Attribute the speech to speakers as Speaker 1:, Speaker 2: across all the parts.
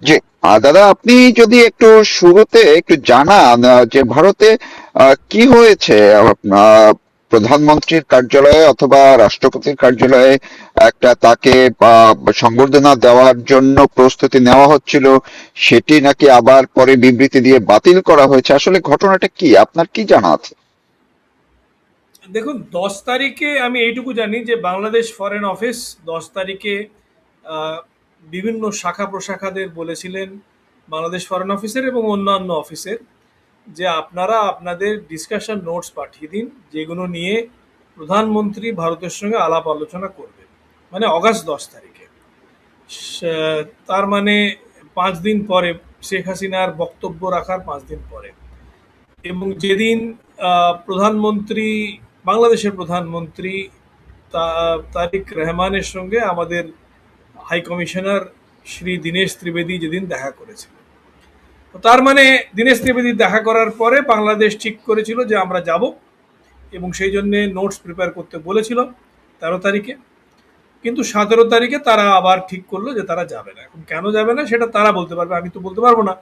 Speaker 1: জি। দাদা, আপনি যদি একটু শুরুতে একটু জানান যে ভারতে কি হয়েছে। প্রধানমন্ত্রীর কার্যালয়ে অথবা রাষ্ট্রপতির কার্যালয়ে একটা তাকে সংবর্ধনা দেওয়ার জন্য প্রস্তুতি নেওয়া হচ্ছিল, সেটি নাকি আবার পরে বিবৃতি দিয়ে বাতিল করা হয়েছে। আসলে ঘটনাটা কি, আপনার কি জানা আছে?
Speaker 2: দেখুন, 10 তারিখে আমি এইটুকু জানি যে বাংলাদেশ ফরেন অফিস 10 তারিখে আহ, বিভিন্ন শাখা প্রশাখাদের বলেছিলেন, বাংলাদেশ ফরেন অফিসের এবং অন্যান্য অফিসের, যে আপনারা আপনাদের ডিসকাশন নোটস পাঠিয়ে দিন যেগুলো নিয়ে প্রধানমন্ত্রী ভারতের সঙ্গে আলাপ আলোচনা করবেন, মানে অগাস্ট 10 তারিখে। তার মানে 5 দিন পরে, শেখ হাসিনার বক্তব্য রাখার 5 দিন পরে। এবং যেদিন প্রধানমন্ত্রী, বাংলাদেশের প্রধানমন্ত্রী তারিক রহমানের সঙ্গে আমাদের হাই কমিশনার শ্রী দীনেশ ত্রিবেদী যেদিন দেখা করেছিল, তো তার মানে দীনেশ ত্রিবেদী দেখা করার পরে বাংলাদেশ ঠিক করেছিল যে আমরা যাব, এবং সেই জন্যে নোটস প্রিপেয়ার করতে বলেছিল 13 তারিখে। কিন্তু 17 তারিখে তারা আবার ঠিক করলো যে তারা যাবে না। এখন কেন যাবে না সেটা তারা বলতে পারবে, আমি তো বলতে পারবো না।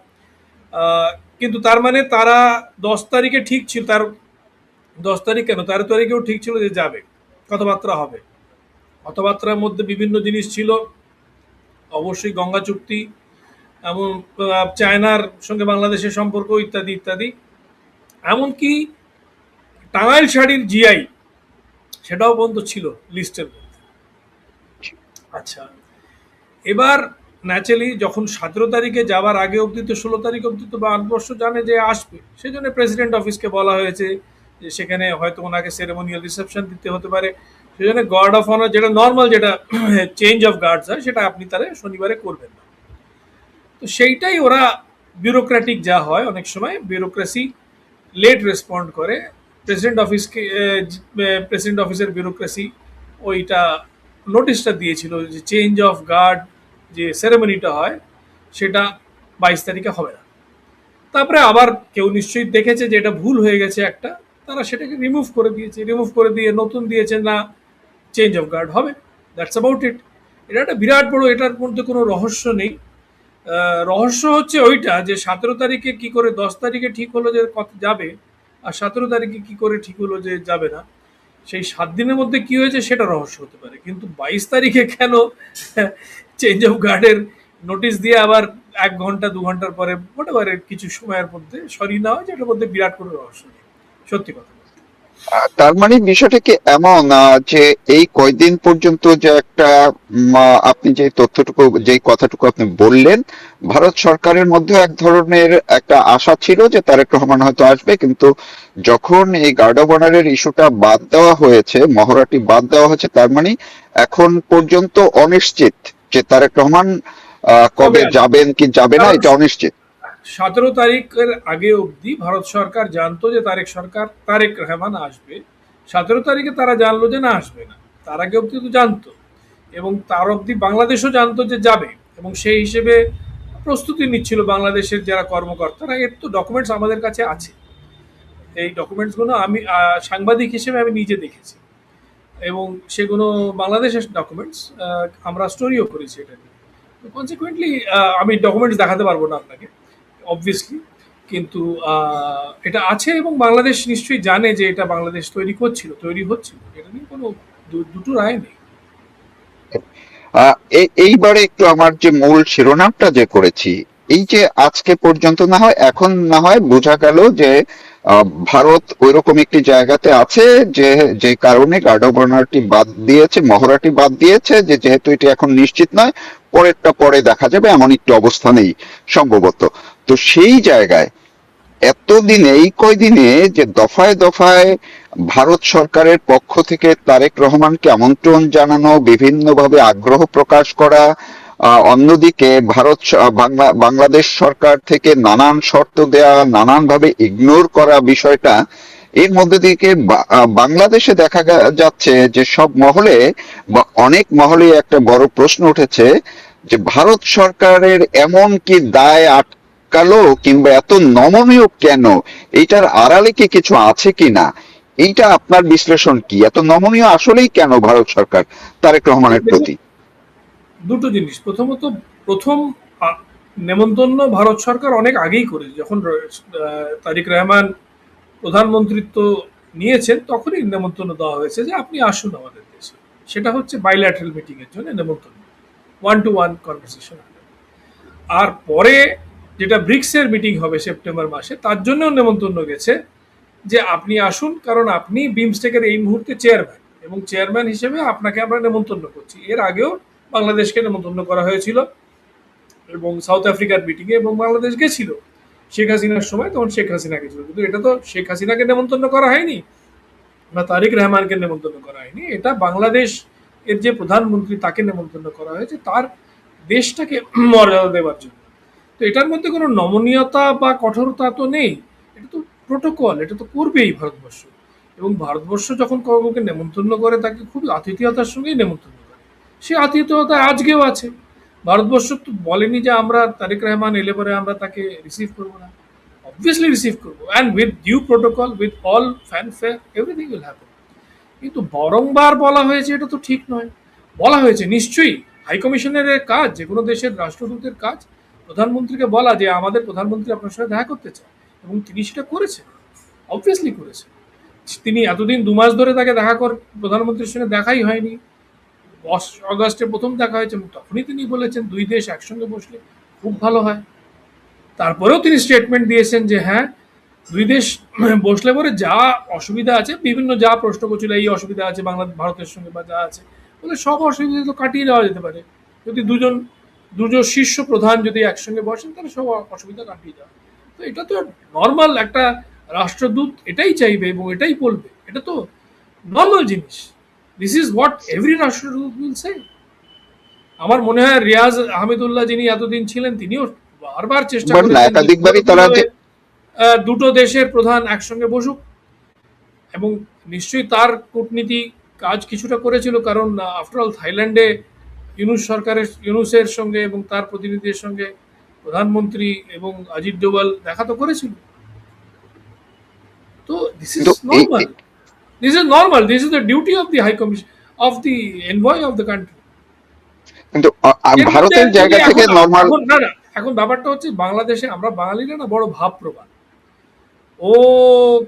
Speaker 2: আহ, কিন্তু তার মানে তারা 10 তারিখে ঠিক ছিল, 10 তারিখ কেন, 13 তারিখেও ঠিক ছিল যে যাবে, কথাবার্তা হবে। কথাবার্তার মধ্যে বিভিন্ন জিনিস ছিল, অবশ্যই গঙ্গা চুক্তি, এমন চায়নার সঙ্গে বাংলাদেশের সম্পর্ক, ইত্যাদি ইত্যাদি। এমনকি টাঙ্গাইল শাড়ির জিআই, সেটাও পর্যন্ত ছিল লিস্টের মধ্যে। আচ্ছা, এবার ন্যাচারালি যখন 17 তারিখে যাবার আগে অবধি তো, 16 তারিখ অবধি তো ভারতবর্ষ জানে যে আসবে, সেই জন্য প্রেসিডেন্ট অফিসকে বলা হয়েছে যে সেখানে হয়তো ওনাকে সেরেমোনিয়াল রিসেপশন দিতে হতে পারে। সেই জন্য গার্ড অফ অনার, যেটা নর্মাল, যেটা চেঞ্জ অফ গার্ডস হয়, সেটা আপনি তাহলে শনিবারে করবেন না। তো সেইটাই ওরা, ব্যুরোক্রেটিক যা হয় অনেক সময়, ব্যুরোক্রেসি লেট রেসপন্ড করে। প্রেসিডেন্ট অফিসকে, প্রেসিডেন্ট অফিসের ব্যুরোক্রেসি ওইটা নোটিশটা দিয়েছিল যে চেঞ্জ অফ গার্ড যে সেরেমনিটা হয় সেটা 22 তারিখে হবে না। তারপরে আবার কেউ নিশ্চয়ই দেখেছে যে এটা ভুল হয়ে গেছে একটা, তারা সেটাকে রিমুভ করে দিয়েছে, রিমুভ করে দিয়ে নতুন দিয়েছে না, চেঞ্জ অফ গার্ড হবে। That's about it. এটা একটা বিরাট বড়, এটার মধ্যে কোনো রহস্য নেই। রহস্য হচ্ছে ওইটা যে 17 তারিখে কি করে 10 তারিখে ঠিক হলো যে কত যাবে, আর 17 তারিখে কি করে ঠিক হলো যে যাবে না। সেই 7 দিনের মধ্যে কি হয়েছে সেটা রহস্য হতে পারে, কিন্তু 22 তারিখে কেন চেঞ্জ অফ গার্ডের নোটিশ দিয়ে আবার 1 ঘন্টা 2 ঘন্টার পরে হোয়াটএভার কিছু সময়ের মধ্যে সরিয়ে নেওয়া, যেটার মধ্যে বিরাট কোনো রহস্য নেই, সত্যি কথা বলতে।
Speaker 1: তার মানে বিষয়টা কি এমন যে এই কয়দিন পর্যন্ত যে একটা আপনি যে তথ্যটুকু, যে কথাটুকু আপনি বললেন, ভারত সরকারের মধ্যে এক ধরনের একটা আশা ছিল যে তারেক রহমান হয়তো আসবে, কিন্তু যখন এই গার্ড অব অনারের ইস্যুটা বাদ দেওয়া হয়েছে, মহড়াটি বাদ দেওয়া হয়েছে, তার মানে এখন পর্যন্ত অনিশ্চিত যে তারেক রহমান
Speaker 2: কবে
Speaker 1: কবে
Speaker 2: আসবে?
Speaker 1: যাবেন কি যাবে না,
Speaker 2: কারণ
Speaker 1: এটা অনিশ্চিত।
Speaker 2: 17 তারিখের আগে অবধি ভারত সরকার জানতো যে তারেক রহমান আসবে। 17 তারিখে তারা জানলো যে না, আসবে না। তার আগে অবধি তো জানতো, এবং তার অবধি বাংলাদেশও জানতো যে যাবে, এবং সেই হিসেবে প্রস্তুতি নিচ্ছিল বাংলাদেশের যারা কর্মকর্তারা। এর তো ডকুমেন্টস আমাদের কাছে আছে। এই ডকুমেন্টসগুলো আমি সাংবাদিক হিসেবে আমি নিজে দেখেছি, এবং সেগুলো বাংলাদেশের ডকুমেন্টস। আমরা স্টোরিও করেছি এটা নিয়ে। তো কনসিকুয়েন্টলি আমি ডকুমেন্টস দেখাতে পারবো না আপনাকে, অবভিয়াসলি। কিন্তু এটা আছে, এবং বাংলাদেশ নিশ্চয়ই জানে যে এটা বাংলাদেশ তৈরি হচ্ছিল, এটা নিয়ে কোনো দুটো রায় নেই।
Speaker 1: এইবারে একটু আমার যে মূল শিরোনামটা যে করেছি, এই যে আজকে পর্যন্ত না হয়, এখন না হয় বোঝা গেল যে ভারত ওইরকম একটি জায়গাতে আছে যে, যে কারণে গার্ড অব অনারটি বাদ দিয়েছে, মহড়াটি বাদ দিয়েছে, যে যেহেতু এটি এখন নিশ্চিত নয়, পরেরটা পরে দেখা যাবে, এমন একটি অবস্থা নেই সম্ভবত। তো সেই জায়গায় এতদিনে, এই কয়দিনে যে দফায় দফায় ভারত সরকারের পক্ষ থেকে তারেক রহমানকে আমন্ত্রণ জানানো, বিভিন্নভাবে আগ্রহ প্রকাশ করা, অন্যদিকে বাংলাদেশ সরকার থেকে নানান শর্ত দেয়া, নানানভাবে ইগনোর করা বিষয়টা, এর মধ্যে থেকে বাংলাদেশে দেখা যাচ্ছে যে সব মহলে বা অনেক মহলে একটা বড় প্রশ্ন উঠেছে যে ভারত সরকারের এমন কি দায় কালো, কিংবা এত নমনীয় কেন, এইটার আড়ালে কি কিছু আছে কিনা, এইটা আপনার বিশ্লেষণ কি? এত নমনীয় আসলেই কেন ভারত সরকার তারেক রহমানের
Speaker 2: দেখুন,
Speaker 1: প্রতি?
Speaker 2: দুটো জিনিস। প্রথমত, প্রথম নেমন্তন্ন ভারত সরকার অনেক আগেই করেছে, যখন তারিক রহমান প্রধানমন্ত্রিত্ব নিয়েছেন তখনই নেমন্তন্ন দেওয়া হয়েছে যে আপনি আসুন আমাদের দেশে। সেটা হচ্ছে বাইল্যাটারাল মিটিং এর জন্য নেমন্তন্ন, ওয়ান টু ওয়ান কনভারসেশন। আর পরে যেটা ব্রিক্সের মিটিং হবে সেপ্টেম্বর মাসে, তার জন্যও নেমন্তন্ন গেছে যে আপনি আসুন, কারণ আপনি বিমস্টেকের এই মুহূর্তে চেয়ারম্যান, এবং চেয়ারম্যান হিসেবে আপনাকে আমরা নেমন্তন্ন করছি। এর আগেও বাংলাদেশকে নেমন্তন্ন করা হয়েছিল এবং সাউথ আফ্রিকার মিটিংয়ে, এবং বাংলাদেশ গেছিল শেখ হাসিনার সময়, তখন শেখ হাসিনা গেছিল। কিন্তু এটা তো শেখ হাসিনাকে নেমন্তন্ন করা হয়নি বা তারিক রহমানকে নেমন্তন্ন করা হয়নি, এটা বাংলাদেশ এর যে প্রধানমন্ত্রী তাকে নেমন্তন্ন করা হয়েছে তার দেশটাকে মর্যাদা দেওয়ার জন্য। তো এটার মধ্যে কোনো নমনীয়তা বা কঠোরতা তো নেই, এটা তো প্রোটোকল, এটা তো করবেই ভারতবর্ষ। এবং ভারতবর্ষ যখন কাউকে নেমন্তন্ন করে তাকে খুব আতিথেয়তার সঙ্গেই নেমন্তন্ন করে। সে আতিথেয়তা আজকেও আছে। ভারতবর্ষ তো বলেনি যে আমরা তারেক রহমান এলে পরে আমরা তাকে রিসিভ করবো না, অবভিয়াসলি রিসিভ করবো, and with due protocol, with all fanfare, everything will happen. কিন্তু বারংবার বলা হয়েছে এটা তো ঠিক নয়। বলা হয়েছে নিশ্চয়ই, হাইকমিশনের কাজ, যে কোনো দেশের রাষ্ট্রদূতের কাজ প্রধানমন্ত্রীকে বলা যে আমাদের প্রধানমন্ত্রী আপনার সাথে দেখা করতে চায়, এবং তিনি সেটা করেছেন, অবভিয়াসলি করেছেন। তিনি এতদিন 2 মাস ধরে তাকে প্রধানমন্ত্রীর সঙ্গে দেখাই হয়নি। আগস্টে প্রথম দেখা হয়েছে, এবং তখনই তিনি বলেছেন দুই দেশ একসঙ্গে বসলে খুব ভালো হয়। তারপরেও তিনি স্টেটমেন্ট দিয়েছেন যে হ্যাঁ, দুই দেশ বসলে পরে যা অসুবিধা আছে, বিভিন্ন যা প্রশ্ন করছিল এই অসুবিধা আছে ভারতের সঙ্গে বা যা আছে, বলে সব অসুবিধা তো কাটিয়ে দেওয়া যেতে পারে যদি দুজন দুজন শীর্ষ প্রধান যদি একসঙ্গে বসেন, তাহলে সব অসুবিধা কাটিয়ে যাবে। তো এটা তো নর্মাল, একটা রাষ্ট্রদূত এটাই চাইবে এবং এটাই বলবে, এটা তো নর্মাল জিনিস। দিস ইজ হোয়াট এভরি রাষ্ট্রদূত উইল সে। আমার মনে হয় রিয়াজ আহমেদুল্লাহ যিনি এতদিন ছিলেন, তিনিও বারবার চেষ্টা
Speaker 1: বাট না,
Speaker 2: করেছেন যে
Speaker 1: একাধিকবারই তারা যে
Speaker 2: দুটো দেশের প্রধান একসঙ্গে বসুক, এবং নিশ্চয়ই তার কূটনীতি কাজ কিছুটা করেছিল, কারণ আফটার অল থাইল্যান্ডে ইউনুসের সঙ্গে এবং তার প্রতিনিধিদের সঙ্গে প্রধানমন্ত্রী এবং অজিত ডোভাল দেখা তো করেছিল। তো দিস ইজ
Speaker 1: কিন্তু এই
Speaker 2: normal, this is the duty of the high commission, of the envoy of the country.
Speaker 1: কিন্তু
Speaker 2: এর মধ্যে
Speaker 1: ভারতের জায়গা
Speaker 2: যদি
Speaker 1: থেকে
Speaker 2: এখন
Speaker 1: নর্মাল।
Speaker 2: এখন না না এখন ব্যাপারটা হচ্ছে, বাংলাদেশে আমরা বাঙালিরা না বড় ভাবপ্রবণ। ও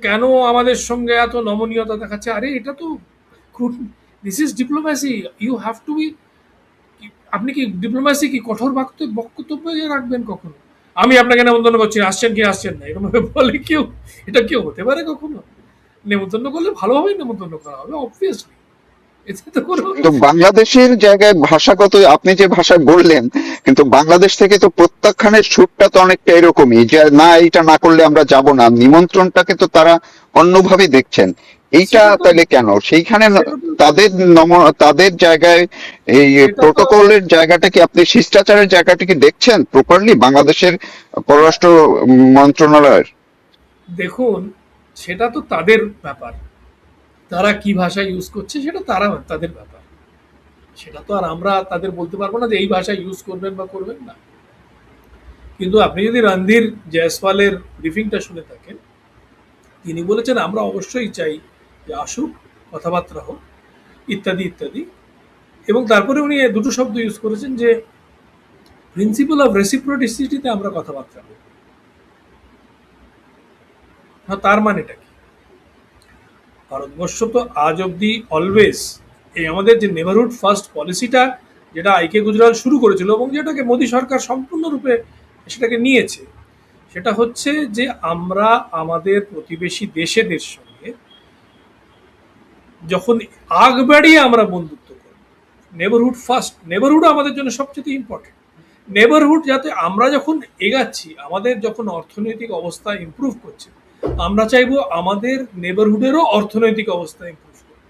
Speaker 2: কেন আমাদের সঙ্গে এত নমনীয়তা দেখাচ্ছে? আরে এটা তো this is diplomacy, you have to be. আপনি কি ডিপ্লোম্যাসি কি কঠোর বক্তব্য রাখবেন কখনো? আমি আপনাকে নেমন্তন্ন করছি, আসছেন কি আসছেন না, এরকম ভাবে বলে কেউ? এটা কেউ হতে পারে কখনো? নেমন্তন্ন করলে ভালোভাবেই নেমন্তন্ন করা হবে, অবভিয়াসলি। এতে তো কোনো
Speaker 1: কিন্তু বাংলাদেশের জায়গায় ভাষাগত আপনি যে ভাষায় বললেন, কিন্তু বাংলাদেশ থেকে তো প্রত্যাখ্যানের সুরটা তো অনেকটা এরকমই, যে না এইটা না করলে আমরা যাব না, নিমন্ত্রণটাকে তো তারা অন্যভাবে দেখছেন। এইটা
Speaker 2: সেটা তো
Speaker 1: তাহলে কেন সেইখানে
Speaker 2: সেটা তো
Speaker 1: তাদের তাদের জায়গায় এই
Speaker 2: সেটা তো
Speaker 1: প্রোটোকলের জায়গাটা কি, আপনি শিষ্টাচারের জায়গাটা কি দেখছেন প্রপারলি বাংলাদেশের পররাষ্ট্র মন্ত্রণালয়ের?
Speaker 2: দেখুন, সেটা তো তাদের ব্যাপার। তারা কি ভাষা ইউজ করছে সেটা তাদের ব্যাপার। সেটা তো আর আমরা তাদের বলতে পারবো না যে এই ভাষা ইউজ করবেন বা করবেন না। কিন্তু আপনি যদি রণধীর জয়সওয়ালের ব্রিফিংটা শুনে থাকেন, তিনি বলেছেন আমরা অবশ্যই চাই যে আসুক, কথাবার্তা হোক, ইত্যাদি ইত্যাদি। এবং তারপরে উনি দুটো শব্দ ইউজ করেছেন যে প্রিন্সিপাল অফ রেসিপ্রোসিটিতে আমরা কথাবার্তা হোক। হ্যাঁ, তার মানেটা কি? ভারতবর্ষ তো আজ অব্দি অলওয়েজ এই আমাদের যে নেবারহুড ফার্স্ট পলিসিটা, যেটা আইকে গুজরাল শুরু করেছিল এবং যেটাকে মোদী সরকার সম্পূর্ণরূপে সেটাকে নিয়েছে, সেটা হচ্ছে যে আমরা আমাদের প্রতিবেশী দেশেদের সঙ্গে যখন আগ বাড়িয়ে আমরা বন্ধুত্ব করি, নেবারহুড ফার্স্ট, নেবারহুড আমাদের জন্য সবচেয়ে ইম্পর্টেন্ট। নেবারহুড যাতে আমরা যখন এগাচ্ছি, আমাদের যখন অর্থনৈতিক অবস্থা ইমপ্রুভ করছে, আমরা চাইবো আমাদের নেবারহুডেরও অর্থনৈতিক অবস্থা ইমপ্রুভ করবে।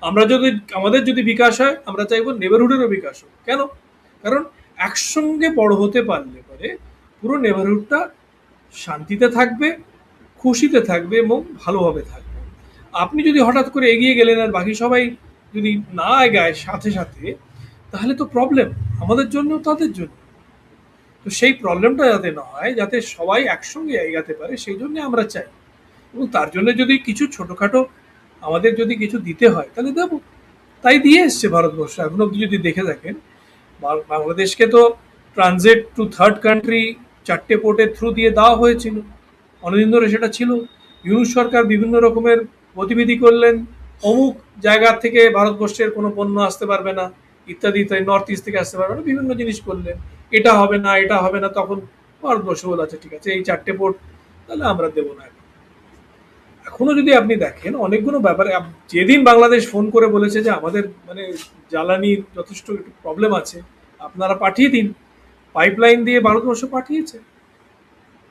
Speaker 2: আমরা যদি আমাদের যদি বিকাশ হয়, আমরা চাইবো নেবারহুডেরও বিকাশ হোক। কেন? কারণ একসঙ্গে বড় হতে পারলে পরে পুরো নেবারহুডটা শান্তিতে থাকবে, খুশিতে থাকবে এবং ভালোভাবে থাকবে। আপনি যদি হঠাৎ করে এগিয়ে গেলেন আর বাকি সবাই যদি না এগায় সাথে সাথে, তাহলে তো প্রবলেম আমাদের জন্য, তাদের জন্য। তো সেই প্রবলেমটা যাতে না হয়, যাতে সবাই একসঙ্গে এগাতে পারে, সেই জন্য আমরা চাই। এবং তার জন্য যদি কিছু ছোটখাটো আমাদের যদি কিছু দিতে হয় তাহলে দেব। তাই দিয়ে এসছে ভারতবর্ষ এখন অব্দি। যদি দেখে থাকেন, বাংলাদেশকে তো ট্রানজিট টু থার্ড কান্ট্রি 4টে পোর্টের থ্রু দিয়ে দেওয়া হয়েছিল, অনেকদিন ধরে সেটা ছিল। ইউনুস সরকার বিভিন্ন রকমের গতিবিধি করলেন, অমুক জায়গা থেকে ভারতবর্ষের কোনো পণ্য আসতে পারবে না, ইত্যাদি ইত্যাদি, নর্থ ইস্ট থেকে আসতে পারবে না, বিভিন্ন জিনিস করলেন। এটা হবে না, এটা হবে না, তখন ভারতবর্ষ বলে আচ্ছা ঠিক আছে এই 4টে পোর্ট তাহলে আমরা দেবো না। এখনো যদি আপনি দেখেন অনেকগুলো ব্যাপারে যেদিন বাংলাদেশ ফোন করে বলেছে যে আমাদের মানে জ্বালানির যথেষ্ট একটু প্রবলেম আছে, আপনারা পাঠিয়ে দিন, পাইপলাইন দিয়ে ভারতবর্ষ পাঠিয়েছে।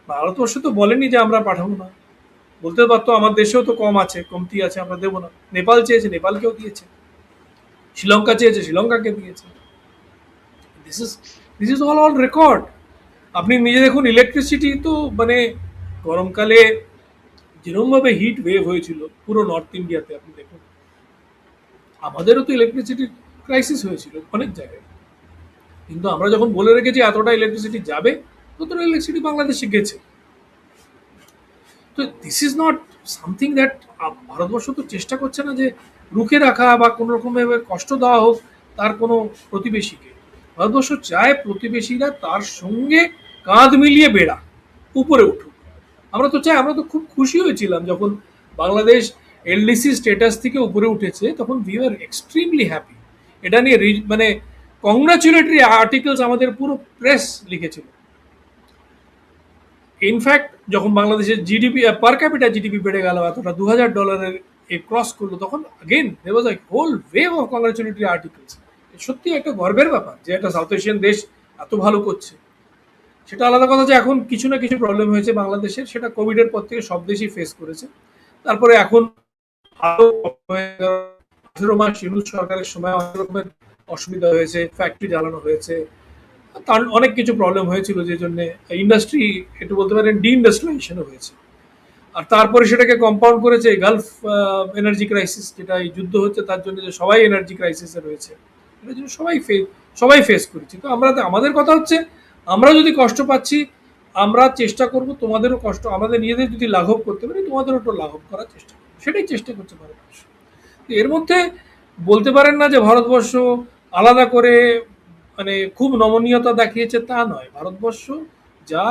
Speaker 2: ভারতবর্ষ তো বলেনি যে আমরা পাঠাবো না, বলতে পারতো আমার দেশেও তো কম আছে, কমতি আছে, আমরা দেবো না। নেপাল চেয়েছে, নেপালকেও দিয়েছে। শ্রীলঙ্কা চেয়েছে, শ্রীলঙ্কাকে দিয়েছে। This is this is all record. আপনি নিজে দেখুন, ইলেকট্রিসিটি তো মানে গরমকালে যেরকমভাবে হিট ওয়েভ হয়েছিল পুরো নর্থ ইন্ডিয়াতে, আপনি দেখুন আমাদেরও তো ইলেকট্রিসিটির ক্রাইসিস হয়েছিল অনেক জায়গায়, কিন্তু আমরা যখন বলে রেখেছি এতটা ইলেকট্রিসিটি যাবে, ততটা ইলেকট্রিসিটি বাংলাদেশে গেছে। তো this is not something that Bharatvarsha তো চেষ্টা করছে না যে রুখে রাখা বা কোনো রকমভাবে কষ্ট দেওয়া হোক তার কোনো প্রতিবেশীকে। ভারতবর্ষ চায় প্রতিবেশীরা তার সঙ্গে কাঁধ মিলিয়ে বেড়া, উপরে উঠুক। আমরা তো চাই, আমরা তো খুব খুশি হয়েছিলাম যখন বাংলাদেশ এলডিসি স্ট্যাটাস থেকে উপরে উঠেছে, তখন উই আর এক্সট্রিমলি হ্যাপি। এটা নিয়ে মানে কংগ্রাচুলেটরি আর্টিকেলস আমাদের পুরো প্রেস লিখেছিল। ইনফ্যাক্ট যখন বাংলাদেশের জিডিপি পার ক্যাপিটা জিডিপি বেড়ে গেল এতটা, $2000 এ ক্রস করলো, তখন again there was a whole wave of congratulatory articles. সত্যি একটা গর্বের ব্যাপার যে একটা সাউথ এশিয়ান দেশ এত ভালো করছে। সেটা আলাদা কথা যে এখন কিছু না কিছু প্রবলেম হয়েছে বাংলাদেশের, সেটা কোভিডের পর থেকে সব দেশই ফেস করেছে। তারপরে এখন আরো 18 মাস ইউনূস সরকারের সময় অনেক রকমের অসুবিধা হয়েছে, ফ্যাক্টরি জ্বালানো হয়েছে, তার অনেক কিছু প্রবলেম হয়েছিল, যে জন্য ইন্ডাস্ট্রি একটু বলতে পারেন ডিইন্ডাস্ট্রিয়ালাইজেশনও হয়েছে। আর তারপরে সেটাকে কম্পাউন্ড করেছে গালফ এনার্জি ক্রাইসিস, যেটা এই যুদ্ধ হচ্ছে তার জন্য, যে সবাই এনার্জি ক্রাইসিসে রয়েছে, এটার জন্য সবাই ফেস করেছি। তো আমাদের কথা হচ্ছে, আমরা যদি কষ্ট পাচ্ছি, আমরা চেষ্টা করব তোমাদেরও কষ্ট, আমাদের নিজেদের যদি লাঘব করতে পারি তোমাদেরও একটু লাঘব করার চেষ্টা করবো, সেটাই চেষ্টা করতে ভারতবর্ষ। এর মধ্যে বলতে পারেন না যে ভারতবর্ষ আলাদা করে মানে খুব নমনীয়তা দেখিয়েছে, তা নয়। ভারতবর্ষ যা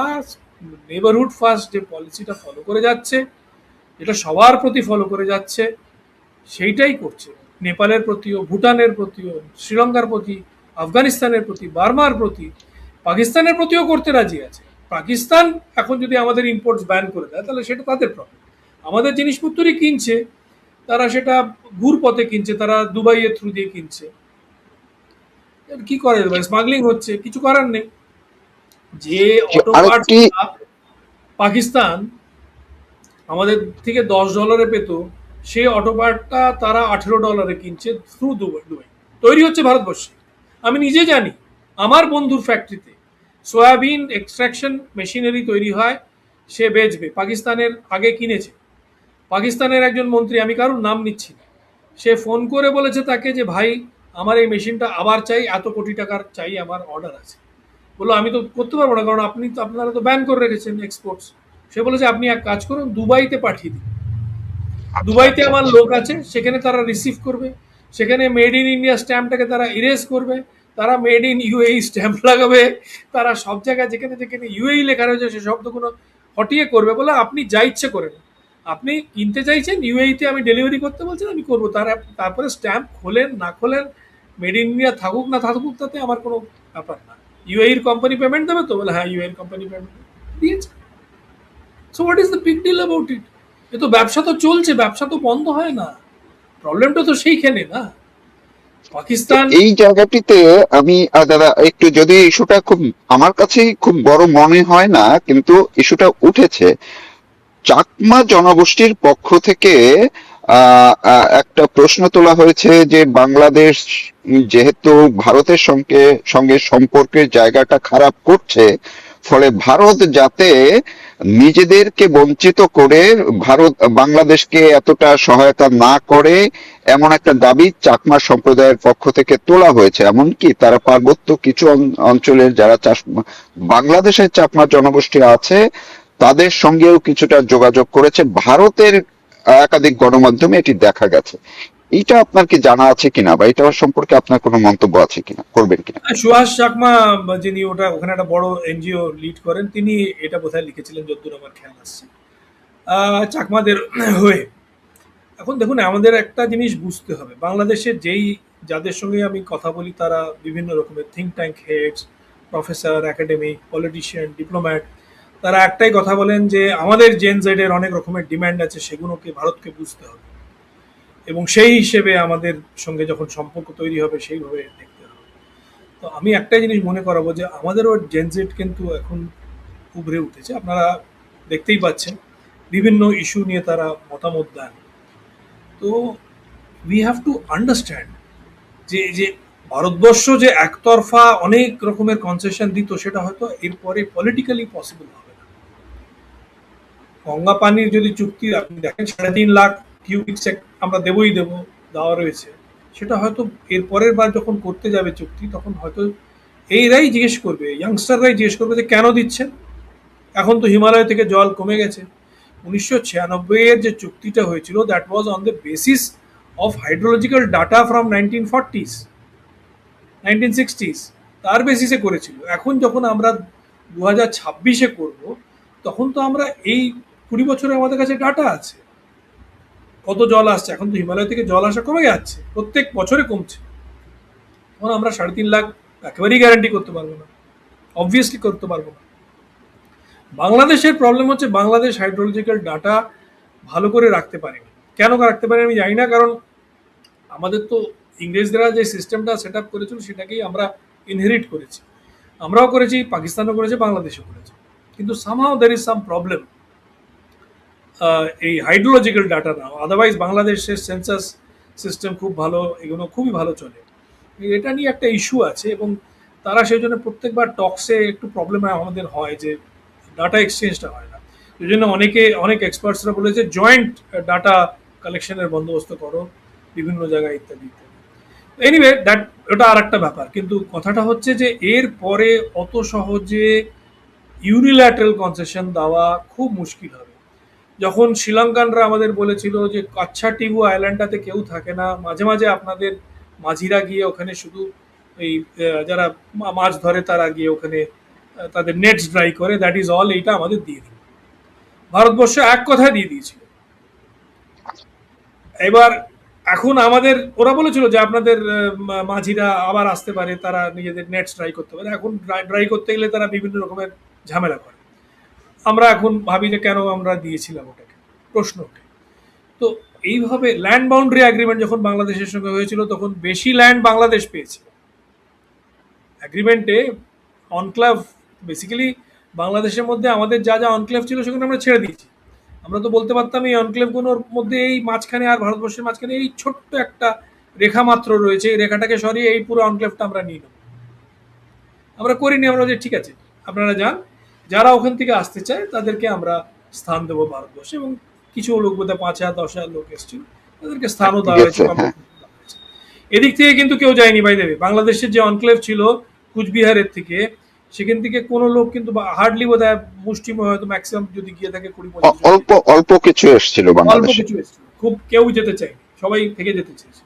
Speaker 2: নেবারহুড ফার্স্ট যে পলিসিটা ফলো করে যাচ্ছে, যেটা সবার প্রতি ফলো করে যাচ্ছে, সেইটাই করছে। নেপালের প্রতিও, ভুটানের প্রতিও, শ্রীলঙ্কার প্রতি, আফগানিস্তানের প্রতি, বার্মার প্রতি, পাকিস্তানের প্রতিও করতে রাজি আছে। পাকিস্তান এখন যদি আমাদের ইম্পোর্টস ব্যান করে দেয় তাহলে সেটা তাদের প্রবলেম। আমাদের জিনিসপত্রই কিনছে, তারা সেটা ঘুর পথে কিনছে, তারা দুবাইয়ের থ্রু দিয়ে কিনছে। কি করে স্মাগলিং হচ্ছে, কিছু করার নেই। যে অটো পার্টস
Speaker 1: আরেকটি
Speaker 2: পাকিস্তান আমাদের থেকে $10 পেত, সে অটো পার্টটা তারা $18 কিনছে থ্রু দুবাই, তৈরি হচ্ছে ভারতবর্ষে। আমি নিজে জানি, আমার বন্ধুর ফ্যাক্টরিতে সয়াবিন এক্সট্রাকশন মেশিনারি তৈরি হয়, সে বেচবে, পাকিস্তানের আগে কিনেছে। পাকিস্তানের একজন মন্ত্রী, আমি কারোর নাম নিচ্ছি না, সে ফোন করে বলেছে তাকে যে ভাই আমার এই মেশিনটা আবার চাই, এত কোটি টাকার চাই, আমার অর্ডার আছে। বললো আমি তো করতে পারবো না, কারণ আপনারা তো ব্যান করে রেখেছেন এক্সপোর্টস। সে বলেছে আপনি এক কাজ করুন, দুবাইতে পাঠিয়ে দিন,
Speaker 1: আচ্ছা
Speaker 2: দুবাইতে
Speaker 1: আচ্ছা
Speaker 2: আমার
Speaker 1: আচ্ছা।
Speaker 2: লোক আছে, সেখানে তারা রিসিভ করবে, সেখানে মেড ইন ইন্ডিয়া স্ট্যাম্পটাকে তারা ইরেজ করবে, তারা মেড ইন ইউএই স্ট্যাম্প লাগাবে, তারা সব জায়গায় যেখানে যেখানে ইউএই লেখা রয়েছে সে শব্দগুলো হটিয়ে করবে। বলে আপনি যা ইচ্ছে করেন, আপনি কিনতে চাইছেন ইউএইতে, আমি ডেলিভারি করতে বলছেন, আমি করবো। তারপরে স্ট্যাম্প খোলেন না খোলেন, মেড ইন ইন্ডিয়া থাকুক না থাকুক, তাতে আমার কোনো ব্যাপার না। ইউএইর কোম্পানি পেমেন্ট দেবে তো? বলে হ্যাঁ, ইউএইর কোম্পানি পেমেন্ট দিয়েছে। So what is the big deal about it? এ তো ব্যবসা তো চলছে, ব্যবসা তো বন্ধ হয় না। প্রবলেমটা তো সেইখানে না।
Speaker 1: তো
Speaker 2: পাকিস্তান
Speaker 1: এই জায়গাটিতে আমি দাদা একটু, যদি ইস্যুটা খুব আমার কাছে খুব বড় মনে হয় না, কিন্তু ইস্যুটা উঠেছে চাকমা জনগোষ্ঠীর পক্ষ থেকে। একটা প্রশ্ন তোলা হয়েছে যে বাংলাদেশ যেহেতু ভারতের সঙ্গে সঙ্গে সম্পর্কের জায়গাটা খারাপ করছে, ফলে ভারত যাতে নিজেদেরকে বঞ্চিত করে ভারত বাংলাদেশকে এতটা সহায়তা না করে, এমন একটা দাবি চাকমা সম্প্রদায়ের পক্ষ থেকে তোলা হয়েছে। এমনকি তারা পার্বত্য কিছু অঞ্চলের যারা বাংলাদেশের চাকমা জনগোষ্ঠী আছে তাদের সঙ্গেও কিছুটা যোগাযোগ করেছে, ভারতের একাধিক গণমাধ্যমে এটি দেখা গেছে। এইটা আপনার কি জানা আছে কিনা, বা এটা সম্পর্কে আপনার কোনো মন্তব্য আছে কিনা, করবেন কিনা?
Speaker 2: সুহাস চাকমা যিনি ওখানে একটা বড় এনজিও লিড করেন, তিনি এটা বোধহয় লিখেছিলেন যদ্দূর আমার খেয়াল আসছে, চাকমাদের হয়ে। এখন দেখুন, আমাদের একটা জিনিস বুঝতে হবে, বাংলাদেশের যাদের সঙ্গে আমি কথা বলি তারা বিভিন্ন রকমের think tank heads, professor, academic, politician, diplomat, তারা একটাই কথা বলেন যে আমাদের জেন জেডের অনেক রকমের ডিমান্ড আছে, সেগুলোকে ভারতকে বুঝতে হবে এবং সেই হিসেবে আমাদের সঙ্গে যখন সম্পর্ক তৈরি হবে সেইভাবে দেখতে হবে। তো আমি একটাই জিনিস মনে করাবো যে আমাদেরও জেন জেড কিন্তু এখন উভরে উঠেছে, আপনারা দেখতেই পাচ্ছেন বিভিন্ন ইস্যু নিয়ে তারা মতামত দেন। তো উই হ্যাভ টু আন্ডারস্ট্যান্ড যে ভারতবর্ষ যে একতরফা অনেক রকমের কনসেশন দিত, সেটা হয়তো এরপরে পলিটিক্যালি পসিবল হবে না। গঙ্গা পানির যদি চুক্তি আপনি দেখেন, 3.5 লাখ কিউবিক আমরা দেবই দেব, দেওয়া রয়েছে, সেটা হয়তো এর পরের বার যখন করতে যাবে চুক্তি, তখন হয়তো এইরাই জিজ্ঞেস করবে, ইয়াংস্টাররাই জিজ্ঞেস করবে যে কেন দিচ্ছেন, এখন তো হিমালয় থেকে জল কমে গেছে। 1996 এর যে চুক্তিটা হয়েছিল, that was on the basis of hydrological data from 1940s 1960s, তার বেসিসে করেছিল। এখন যখন আমরা 2026-এ করব, তখন তো আমরা এই 20 বছরে আমাদের কাছে ডাটা আছে, কত জল আসছে। এখন তো হিমালয় থেকে জল আসা কমে যাচ্ছে, প্রত্যেক বছরে কমছে। তখন আমরা 3.5 লাখ একেবারেই গ্যারান্টি করতে পারবো না, অবভিয়াসলি করতে পারবো না। বাংলাদেশের প্রবলেম হচ্ছে বাংলাদেশ হাইড্রোলজিক্যাল ডাটা ভালো করে রাখতে পারেনি। কেন রাখতে পারেনি আমি জানি না, কারণ আমাদের তো ইংরেজরা যে সিস্টেমটা সেট আপ করেছিল সেটাকেই আমরা ইনহেরিট করেছি, আমরাও করেছি, পাকিস্তানও করেছে, বাংলাদেশও করেছে। কিন্তু somehow there is some problem এই হাইড্রোলজিক্যাল ডাটা নাও। আদারওয়াইজ বাংলাদেশের সেন্সাস সিস্টেম খুব ভালো, এগুলো খুবই ভালো চলে। এটা নিয়ে একটা ইস্যু আছে এবং তারা সেই জন্য প্রত্যেকবার টক্সে একটু প্রবলেম আমাদের হয় যে ডাটা এক্সচেঞ্জটা হয় না। সেই জন্য অনেক এক্সপার্টসরা বলেছে জয়েন্ট ডাটা কালেকশনের বন্দোবস্ত করো বিভিন্ন জায়গায় ইত্যাদি ইত্যাদি। এনিওয়ে দ্যাট, ওটা আর একটা ব্যাপার। কিন্তু কথাটা হচ্ছে যে এর পরে অত সহজে ইউনিল্যাটারাল কনসেশন দেওয়া খুব মুশকিল হবে। যখন শ্রীলঙ্কানরা আমাদের বলেছিল যে কাচ্ছা টিবু আইল্যান্ডটাতে কেউ থাকে না, মাঝে মাঝে আপনাদের মাঝিরা গিয়ে ওখানে শুধু এই যারা মাছ ধরে তারা গিয়ে ওখানে তাদের নেটস ড্রাই করে, দ্যাট ইজ অল, এইটা আমাদের দিয়ে দিল। ভারতবর্ষ এক কথায় দিয়ে দিয়েছিল। এবার এখন আমাদের ওরা বলেছিল যে আপনাদের মাঝিরা আবার আসতে পারে, তারা নিজেদের নেটস ড্রাই করতে পারে। এখন ড্রাই করতে গেলে তারা বিভিন্ন রকমের ঝামেলা করে। আমরা এখন ভাবি যে কেন আমরা দিয়েছিলাম ওটাকে, প্রশ্ন ওঠে। তো এইভাবে ল্যান্ড বাউন্ডারি অ্যাগ্রিমেন্ট যখন বাংলাদেশের সঙ্গে হয়েছিল, তখন বেশি ল্যান্ড বাংলাদেশ পেয়েছিল অ্যাগ্রিমেন্টে। অনক্লাভ বেসিক্যালি বাংলাদেশের মধ্যে আমাদের যা যা অনক্লেভ ছিল সেখানে আমরা ছেড়ে দিয়েছি। আমরা তো বলতে পারতাম এই অনক্লেভগুলোর মধ্যে এই মাঝখানে আর ভারতবর্ষের মাঝখানে এই ছোট্ট একটা রেখা মাত্র রয়েছে, এই রেখাটাকে সরিয়ে এই পুরো অনক্লেভটা আমরা নিয়ে নেব। আমরা করিনি, আমরা যে ঠিক আছে আপনারা যান, যারা ওখান থেকে আসতে চায় তাদেরকে আমরা স্থান দেবো ভারতবর্ষে। এবং কিছু লোক বোধহয় 5,000 10,000 লোক এসেছিল, তাদেরকে স্থানও দেওয়া হয়েছে,
Speaker 1: গেছে, হ্যাঁ।
Speaker 2: কম্পিউটার দেওয়া হয়েছে। এদিক থেকে কিন্তু কেউ যায়নি বাই দেবে। বাংলাদেশের যে অনক্লেভ ছিল কুচবিহারের থেকে, সেখান থেকে কোনো লোক কিন্তু হার্ডলি বোধ হয় মুষ্টিময়, হয়তো ম্যাক্সিমাম যদি গিয়ে থাকে 20-25 জন
Speaker 1: অল্প অল্প কিছু এসেছিল
Speaker 2: অল্প
Speaker 1: বাংলাদেশে।
Speaker 2: কিছু এসেছিল, খুব কেউ যেতে চায়নি, সবাই থেকে যেতে চেয়েছে।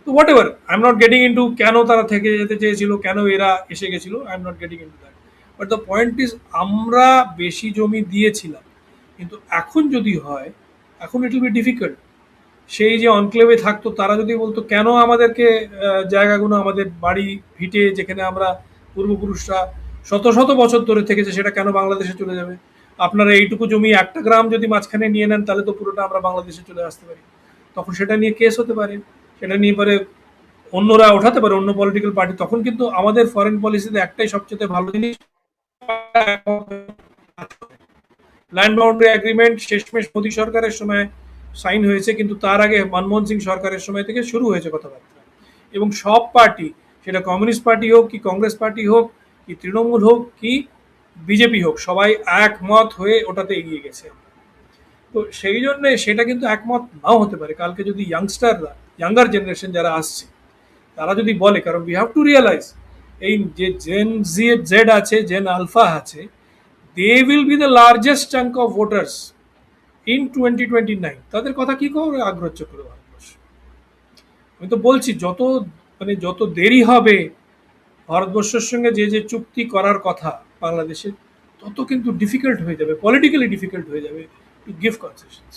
Speaker 2: তো what ever, I am not getting into কেন তারা থেকে যেতে চেয়েছিল, কেন এরা এসে গেছিল, I am not getting into that. But the point is, আমরা বেশি জমি দিয়েছিলাম, কিন্তু এখন যদি হয়, এখন ইট উইল বি ডিফিকাল্ট। সেই যে অনক্লেভে থাকতো তারা যদি বলতো কেন আমাদেরকে জায়গাগুলো, আমাদের বাড়ি ভিটে যেখানে আমরা পূর্বপুরুষরা শত শত বছর ধরে থেকেছে, সেটা কেন বাংলাদেশে চলে যাবে? আপনারা এইটুকু জমি একটা গ্রাম যদি মাঝখানে নিয়ে নেন, তাহলে তো পুরোটা আমরা বাংলাদেশে চলে আসতে পারি। তখন সেটা নিয়ে কেস হতে পারে, সেটা নিয়ে পরে অন্যরা ওঠাতে পারে, অন্য পলিটিক্যাল পার্টি। তখন কিন্তু আমাদের ফরেন পলিসিতে একটাই সবচেয়ে ভালো জিনিস, ল্যান্ড বাউন্ডারি এগ্রিমেন্ট শেষমেশ মোদী সরকারের সময় সাইন হয়েছে, কিন্তু তার আগে মনমোহন সিং সরকারের সময় থেকে শুরু হয়েছে কথাবার্তা। এবং সব পার্টি, সেটা কমিউনিস্ট পার্টি হোক কি কংগ্রেস পার্টি হোক কি তৃণমূল হোক কি বিজেপি হোক, সবাই একমত হয়ে ওটাতে এগিয়ে গেছে। তো সেই জন্য সেটা কিন্তু একমত নাও হতে পারে। কালকে যদি ইয়াংস্টাররা, ইয়াঙ্গার জেনারেশন যারা আসছে, তারা যদি বলে, কারণ উই হ্যাভ টু রিয়েলাইজ এই যে জেন জেড আছে, জেন আলফা আছে, they will be the largest chunk of voters in 2029। তাদের কথা কি করে আগ্রহ করে ভারতবর্ষ? আমি তো বলছি যত দেরি হবে ভারতবর্ষের সঙ্গে যে চুক্তি করার কথা বাংলাদেশের, তত কিন্তু ডিফিকাল্ট হয়ে যাবে, পলিটিক্যালি ডিফিকাল্ট হয়ে যাবে টু গিভ কনসেশনস।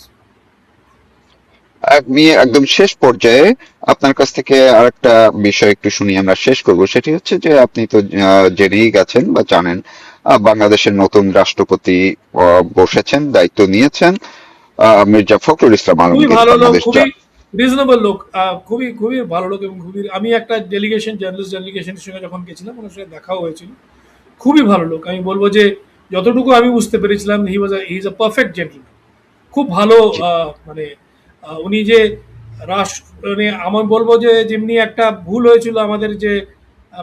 Speaker 1: আমি একদম শেষ পর্যায়ে আপনার কাছ থেকে আরেকটা বিষয় একটু শুনি, আমরা শেষ করব। সেটি হচ্ছে যে আপনি তো জেনেই গেছেন বা জানেন, বাংলাদেশের নতুন রাষ্ট্রপতি বসেছেন, দায়িত্ব নিয়েছেন, মির্জা ফখরুল ইসলাম
Speaker 2: খুবই
Speaker 1: আলমগীর,
Speaker 2: ভালো লোক,
Speaker 1: বাংলাদেশ
Speaker 2: খুবই রিজনেবল লোক, খুবই খুবই ভালো লোক এবং খুবই, আমি একটা ডেলিগেশন, জার্নালিস্ট ডেলিগেশনের সঙ্গে যখন গেছিলাম ওনার সঙ্গে দেখাও হয়েছিল। খুবই ভালো লোক, আমি বলবো যে যতটুকু আমি বুঝতে পেরেছিলাম he is a perfect gentleman. খুব ভালো,
Speaker 1: জি।
Speaker 2: মানে উনি যে রাষ্ট্র, মানে আমার বলবো যে যেমনি একটা ভুল হয়েছিল আমাদের, যে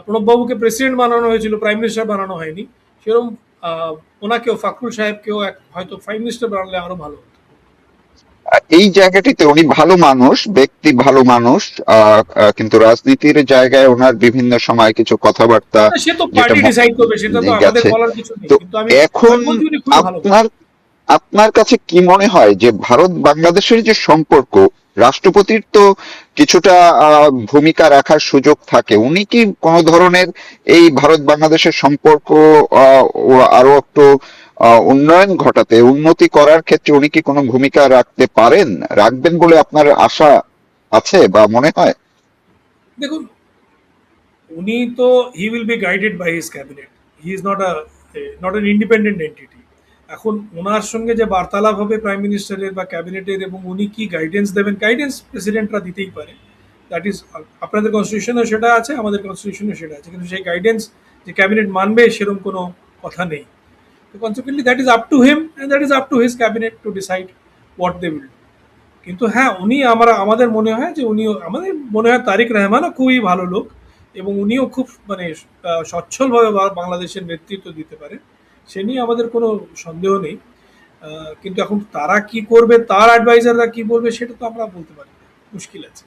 Speaker 2: প্রণববাবুকে প্রেসিডেন্ট বানানো হয়েছিল, প্রাইম মিনিস্টার বানানো হয়নি, সেরকম আহ, ওনাকেও, ফাকরুল সাহেবকেও হয়তো প্রাইম মিনিস্টার বানালে আরো ভালো হতো।
Speaker 1: এই জায়গাটিতে উনি ভালো মানুষ, ব্যক্তি ভালো মানুষ, কিন্তু রাজনীতির জায়গায় ওনার বিভিন্ন সময় কিছু কথাবার্তা
Speaker 2: না, সে তো
Speaker 1: যেটা
Speaker 2: পার্টি ডিসাইড করবে, সেটা তো আমাদের
Speaker 1: গেছে।
Speaker 2: বলার কিছু নেই,
Speaker 1: তো
Speaker 2: কিন্তু আমি
Speaker 1: এখন
Speaker 2: আমি বলছি উনি খুবই ভালো।
Speaker 1: আপনার আপনার কাছে কি মনে হয় যে ভারত বাংলাদেশের যে সম্পর্ক, রাষ্ট্রপতির তো কিছুটা ভূমিকা রাখার সুযোগ থাকে, উনি কি কোন ধরনের এই ভারত বাংলাদেশের সম্পর্ক ও আরো একটু উন্নয়ন ঘটাতে, উন্নতি করার ক্ষেত্রে উনি কি কোনো ভূমিকা রাখতে পারেন, রাখবেন বলে আপনার আশা আছে বা মনে হয়?
Speaker 2: দেখুন, উনি তো, he will be guided by his cabinet, he is not an independent entity. এখন ওনার সঙ্গে যে বার্তালাপ হবে প্রাইম মিনিস্টারের বা ক্যাবিনেটের, এবং উনি কি গাইডেন্স দেবেন, গাইডেন্স প্রেসিডেন্টরা দিতেই পারে। দ্যাট ইজ, আপনাদের কনস্টিটিউশনেও সেটা আছে, আমাদের কনস্টিটিউশনেও সেটা আছে, কিন্তু সেই গাইডেন্স যে ক্যাবিনেট মানবে সেরকম কোনো কথা নেই। তো consequently that is up to him and that is up to his cabinet to decide what they will. কিন্তু হ্যাঁ, উনি, আমাদের মনে হয় যে আমাদের মনে হয় তারিক রহমানও খুবই ভালো লোক, এবং উনিও খুব, মানে সচ্ছলভাবে বাংলাদেশের নেতৃত্ব দিতে পারে, সে নিয়ে আমাদের কোনো সন্দেহ নেই। কিন্তু এখন তারা কি করবে, তার অ্যাডভাইজাররা কি বলবে, সেটা তো আমরা বলতে পারি না, মুশকিল আছে।